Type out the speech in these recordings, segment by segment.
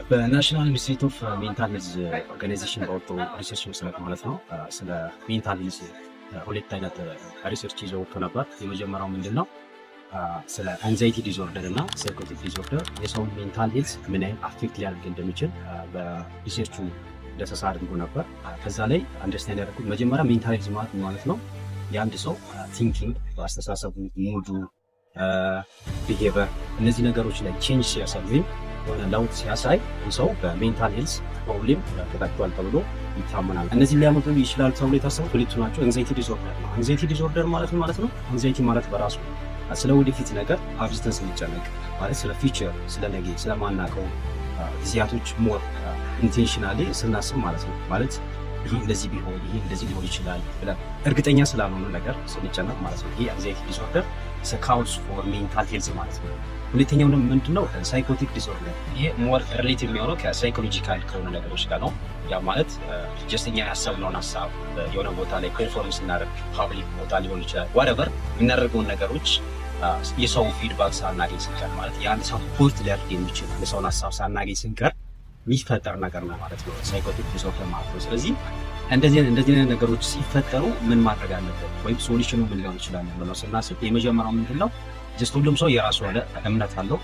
በናሽናል ኢንስቲትዩት ኦፍ ሜንታል ሄልዝ ኦርጋናይዜሽን ባወጣው ሪሰርች መሰረት ማለት ነው ስለ ሜንታል ሄልዝ ሁለት አይነት ሪሰርች ይዘው ወጥቶ ነበር። የመጀመሪያው ምንድን ነው? ስለ አንዛይቲ ዲስኦርደር እና ሳይኮቲክ ዲስኦርደር የሰውን ሜንታል ሄልዝ ምን አይነት አፌክት ሊያደርግ እንደሚችል በሪሰርቹ ዳሰሳ አድርጎ ነበር። ከዛ ላይ አንደርስታንድ ያደረኩት መጀመሪያ ሜንታል ሄልዝ ማለት ነው የአንድ ሰው ቲንኪንግ፣ በአስተሳሰቡ፣ ሙዱ፣ ቢሄቨር እነዚህ ነገሮች ላይ ቼንጅ ሲያሳይ ወይም የሆነ ለውጥ ሲያሳይ ሰው በሜንታል ሄልዝ ፕሮብሌም ተጠቅቷል ተብሎ ይታመናል። እነዚህ ሊያመጡ ይችላል ተብሎ የታሰቡት ሁለቱ ናቸው። አንዛይቲ ዲስኦርደር ነው። አንዛይቲ ዲስኦርደር ማለት ነው አንዛይቲ ማለት በራሱ ስለ ወደፊት ነገር አብዝተን ስንጨነቅ ማለት ስለ ፊውቸር፣ ስለ ነገ፣ ስለማናውቀው ጊዜያቶች ሞር ኢንቴንሽናሊ ስናስብ ማለት ነው። ማለት ይሄ እንደዚህ ቢሆን ይሄ እንደዚህ ሊሆን ይችላል ብለን እርግጠኛ ስላልሆነ ነገር ስንጨነቅ ማለት ነው። ይሄ አንዛይቲ ዲስኦርደር ካውዝ ፎር ሜንታል ሄልዝ ማለት ነው። ሁለተኛው ደግሞ ምንድነው? ሳይኮቲክ ዲስኦርደር። ይሄ ሞር ሪሌት የሚሆነው ከሳይኮሎጂካል ከሆኑ ነገሮች ጋር ነው። ያ ማለት ጀስተኛ ያሰብነውን ሀሳብ የሆነ ቦታ ላይ ኮንፎርም ስናደርግ ፓብሊክ ቦታ ሊሆን ይችላል ዋትኤቨር የምናደርገውን ነገሮች የሰው ፊድባክ ሳናገኝ ስንቀር ማለት የአንድ ሰው ፖርት ሊያደርግ የሚችል የሰውን ሀሳብ ሳናገኝ ስንቀር የሚፈጠር ነገር ነው ማለት ነው ሳይኮቲክ ዲስኦርደር ማለት ነው። ስለዚህ እንደዚህ ነገሮች ሲፈጠሩ ምን ማድረግ አለበት ወይም ሶሉሽኑ ምን ሊሆን ይችላል ብለው ስናስብ የመጀመሪያው ምንድነው? ጀስት ሁሉም ሰው የራሱ የሆነ እምነት አለው።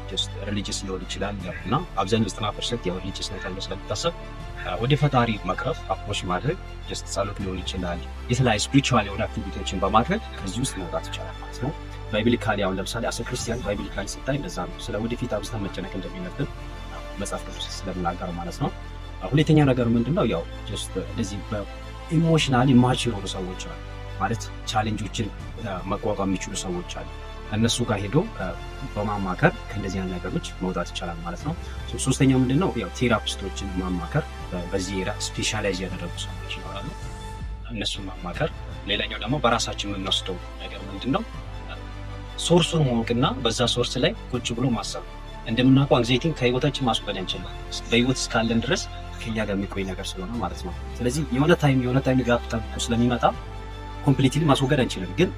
ጀስት ሪሊጂየስ ሊሆን ይችላል እና አብዛኛው 90% ያው ሪሊጂየስ ነገር ስለሚታሰብ ወደ ፈጣሪ መቅረብ አፕሮች ማድረግ ጀስት ጸሎት ሊሆን ይችላል። የተለያዩ ስፒሪቹዋል የሆነ አክቲቪቲዎችን በማድረግ ከዚህ ውስጥ መውጣት ይቻላል ማለት ነው። ባይብሊካሊ አሁን ለምሳሌ አስ ክርስቲያን ባይብሊካሊ ስታይ እንደዛ ነው። ስለ ወደፊት አብዝተን መጨነቅ እንደሚነብን መጽሐፍ ቅዱስ ስለምናገር ማለት ነው። ሁለተኛ ነገር ምንድነው? ያው ጀስት እንደዚህ በኢሞሽናሊ ማቹር የሆኑ ሰዎች አሉ ማለት ቻሌንጆችን መቋቋም የሚችሉ ሰዎች አሉ። እነሱ ጋር ሄዶ በማማከር ከእንደዚህ አይነት ነገሮች መውጣት ይቻላል ማለት ነው። ሶስተኛው ምንድነው? ያው ቴራፒስቶችን ማማከር፣ በዚህ ኤሪያ ስፔሻላይዝ ያደረጉ ሰዎች ይኖራሉ፣ እነሱን ማማከር። ሌላኛው ደግሞ በራሳችን የምንወስደው ነገር ምንድነው? ሶርሱን ማወቅና በዛ ሶርስ ላይ ቁጭ ብሎ ማሰብ። እንደምናውቀው አንግዛይቲን ከህይወታችን ማስወገድ አንችልም። በህይወት እስካለን ድረስ ከኛ ጋር የሚቆይ ነገር ስለሆነ ማለት ነው። ስለዚህ የሆነ ታይም ጋር ጠብቆ ስለሚመጣ ኮምፕሊትሊ ማስወገድ አንችልም፣ ግን